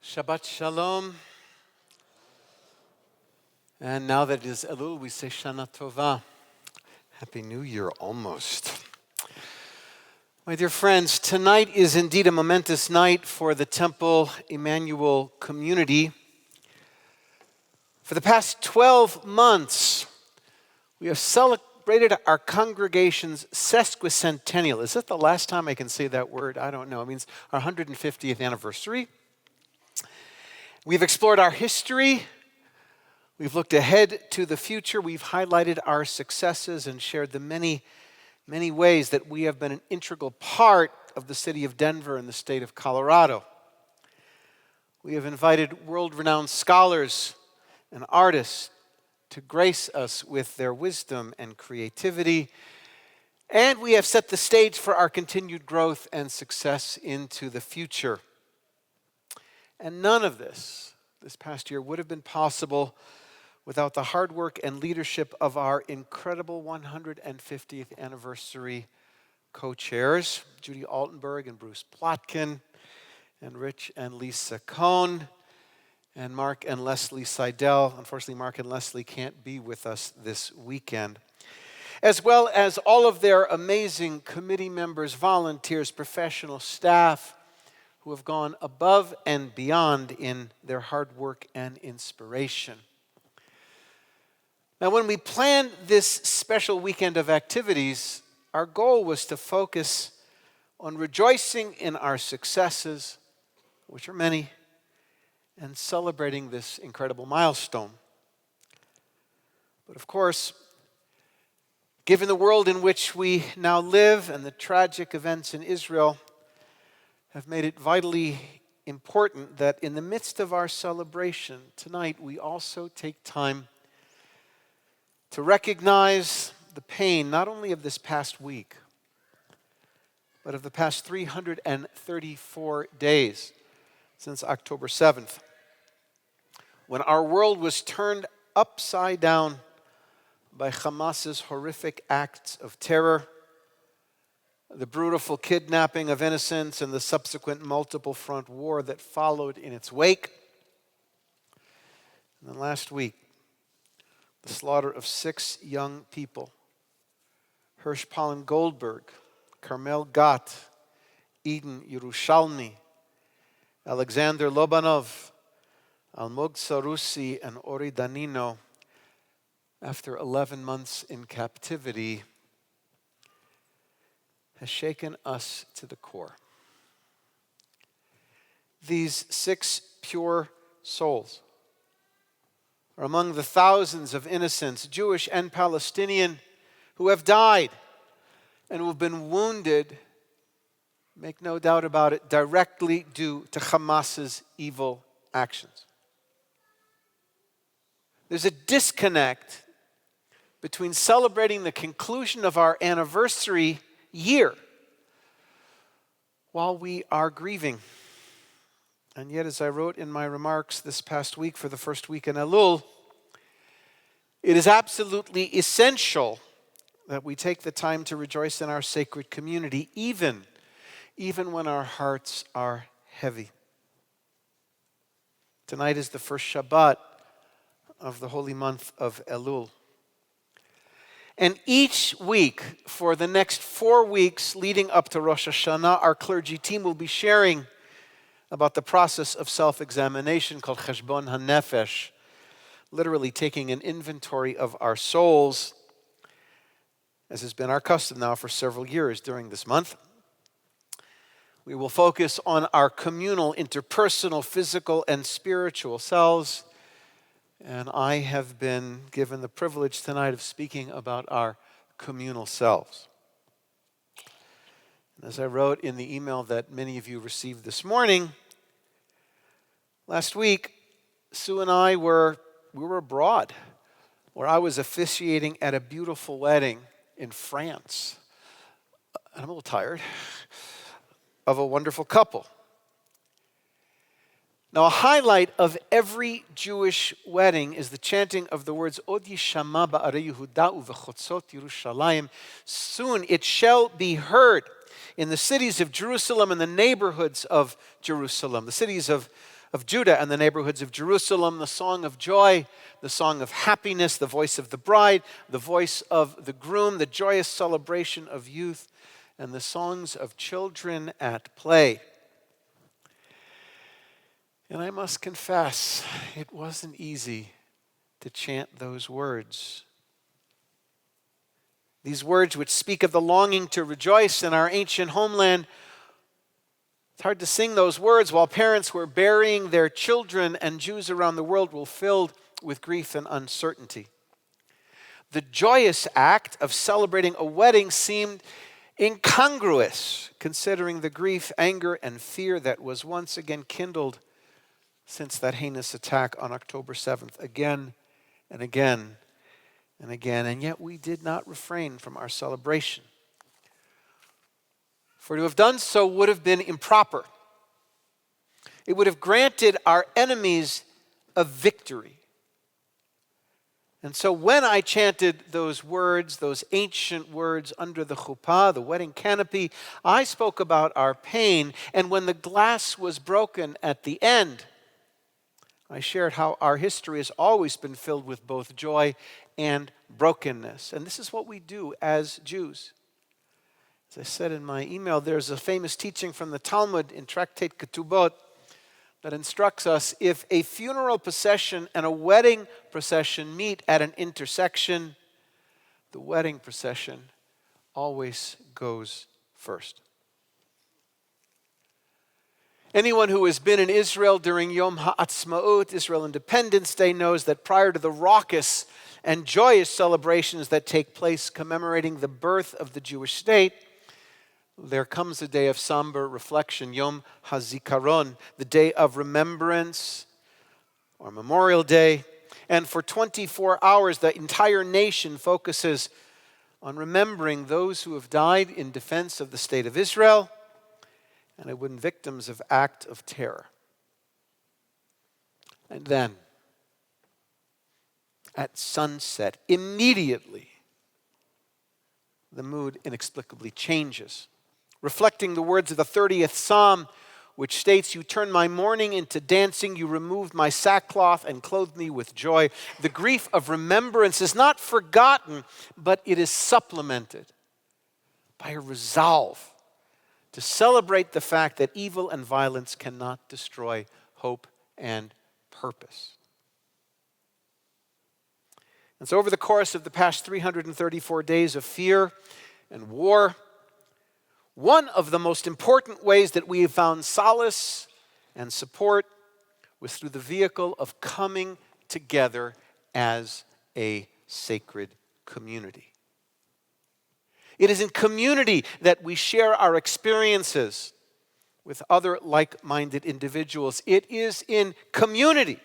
Shabbat Shalom. And now that it is Elul, we say Shana Tova. Happy New Year almost. My dear friends, tonight is indeed a momentous night for the Temple Emanuel community. For the past 12 months, we have celebrated our congregation's sesquicentennial. Is that the last time I can say that word? I don't know. It means our 150th anniversary. We've explored our history. We've looked ahead to the future. We've highlighted our successes and shared the many ways that we have been an integral part of the city of Denver and the state of Colorado. We have invited world-renowned scholars and artists to grace us with their wisdom and creativity. And we have set the stage for our continued growth and success into the future. And none of this past year would have been possible without the hard work and leadership of our incredible 150th anniversary co-chairs, Judy Altenberg and Bruce Plotkin, and Rich and Lisa Cohn, and Mark and Leslie Seidel. Unfortunately, Mark and Leslie can't be with us this weekend. As well as all of their amazing committee members, volunteers, professional staff, who have gone above and beyond in their hard work and inspiration. Now, when we planned this special weekend of activities, our goal was to focus on rejoicing in our successes, which are many, and celebrating this incredible milestone. But of course, given the world in which we now live and the tragic events in Israel, have made it vitally important that in the midst of our celebration tonight, we also take time to recognize the pain not only of this past week, but of the past 334 days since October 7th, when our world was turned upside down by Hamas's horrific acts of terror, the brutal kidnapping of innocents, and the subsequent multiple front war that followed in its wake. And then last week, the slaughter of 6 young people, Hirsch Pollen Goldberg, Carmel Gat, Eden Yerushalmi, Alexander Lobanov, Almog Sarusi, and Ori Danino, after 11 months in captivity, has shaken us to the core. These 6 pure souls are among the thousands of innocents, Jewish and Palestinian, who have died and who have been wounded, make no doubt about it, directly due to Hamas's evil actions. There's a disconnect between celebrating the conclusion of our anniversary year while we are grieving. And yet, as I wrote in my remarks this past week for the first week in Elul, it is absolutely essential that we take the time to rejoice in our sacred community, even when our hearts are heavy. Tonight is the first Shabbat of the holy month of Elul. And each week, for the next 4 weeks leading up to Rosh Hashanah, our clergy team will be sharing about the process of self-examination called Cheshbon HaNefesh, literally taking an inventory of our souls, as has been our custom now for several years during this month. We will focus on our communal, interpersonal, physical, and spiritual selves. And I have been given the privilege tonight of speaking about our communal selves. And as I wrote in the email that many of you received this morning, last week, Sue and I were abroad, where I was officiating at a beautiful wedding in France. And I'm a little tired, of a wonderful couple. Now, a highlight of every Jewish wedding is the chanting of the words, Od yishama ba'arei Yehuda uvechotzot Yerushalayim. Soon it shall be heard in the cities of Jerusalem and the neighborhoods of Jerusalem, the cities of of Judah and the neighborhoods of Jerusalem, the song of joy, the song of happiness, the voice of the bride, the voice of the groom, the joyous celebration of youth, and the songs of children at play. And I must confess, it wasn't easy to chant those words. These words which speak of the longing to rejoice in our ancient homeland. It's hard to sing those words while parents were burying their children and Jews around the world were filled with grief and uncertainty. The joyous act of celebrating a wedding seemed incongruous considering the grief, anger, and fear that was once again kindled since that heinous attack on October 7th, again and again and again. And yet we did not refrain from our celebration. For to have done so would have been improper. It would have granted our enemies a victory. And so when I chanted those words, those ancient words under the chuppah, the wedding canopy, I spoke about our pain. And when the glass was broken at the end, I shared how our history has always been filled with both joy and brokenness. And this is what we do as Jews. As I said in my email, there's a famous teaching from the Talmud in Tractate Ketubot that instructs us if a funeral procession and a wedding procession meet at an intersection, the wedding procession always goes first. Anyone who has been in Israel during Yom HaAtzmaut, Israel Independence Day, knows that prior to the raucous and joyous celebrations that take place commemorating the birth of the Jewish state, there comes a day of somber reflection, Yom HaZikaron, the day of remembrance, or Memorial Day. And for 24 hours, the entire nation focuses on remembering those who have died in defense of the state of Israel and have been victims of acts of terror. And then, at sunset, immediately, the mood inexplicably changes. Reflecting the words of the 30th Psalm, which states, "You turned my mourning into dancing, you removed my sackcloth and clothed me with joy." The grief of remembrance is not forgotten, but it is supplemented by a resolve to celebrate the fact that evil and violence cannot destroy hope and purpose. And so over the course of the past 334 days of fear and war, one of the most important ways that we have found solace and support was through the vehicle of coming together as a sacred community. It is in community that we share our experiences with other like-minded individuals. It is in community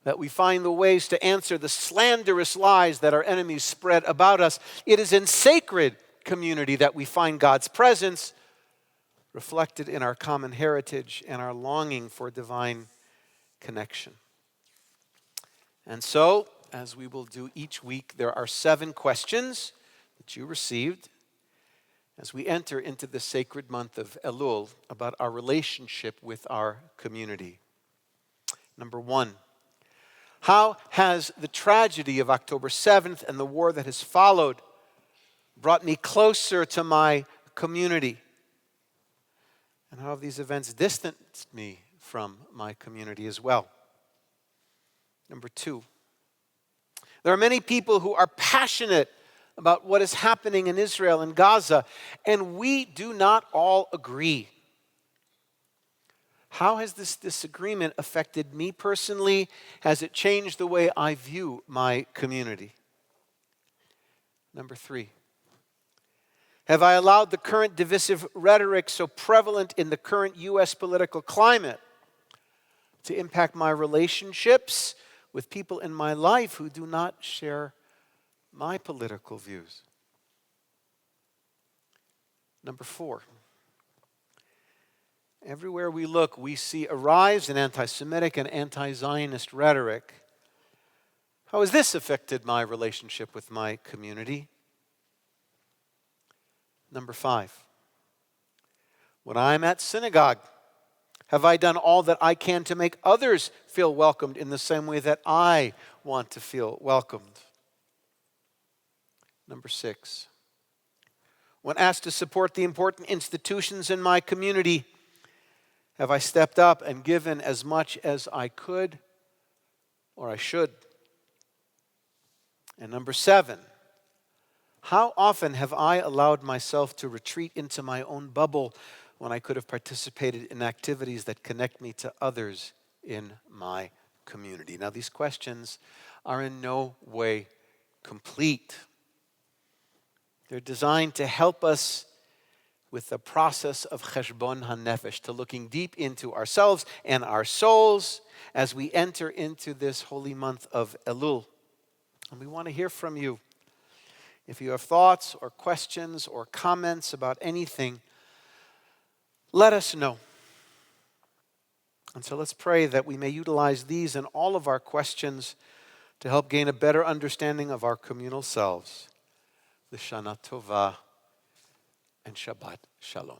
that we find the ways to answer the slanderous lies that our enemies spread about us. It is in sacred community that we find God's presence reflected in our common heritage and our longing for divine connection. And so, as we will do each week, there are 7 questions that you received as we enter into the sacred month of Elul about our relationship with our community. Number 1, how has the tragedy of October 7th and the war that has followed brought me closer to my community? And how have these events distanced me from my community as well? Number 2, there are many people who are passionate about what is happening in Israel and Gaza, and we do not all agree. How has this disagreement affected me personally? Has it changed the way I view my community? Number 3, have I allowed the current divisive rhetoric so prevalent in the current U.S. political climate to impact my relationships with people in my life who do not share my political views? Number 4, everywhere we look, we see a rise in anti-Semitic and anti-Zionist rhetoric. How has this affected my relationship with my community? Number 5, when I'm at synagogue, Have I done all that I can to make others feel welcomed in the same way that I want to feel welcomed? Number 6, when asked to support the important institutions in my community, have I stepped up and given as much as I could or I should? And number 7, how often have I allowed myself to retreat into my own bubble when I could have participated in activities that connect me to others in my community? Now, these questions are in no way complete. They're designed to help us with the process of cheshbon hanefesh, to looking deep into ourselves and our souls as we enter into this holy month of Elul. And we want to hear from you. If you have thoughts or questions or comments about anything, let us know. And so let's pray that we may utilize these and all of our questions to help gain a better understanding of our communal selves. L'Shana Tova and Shabbat Shalom.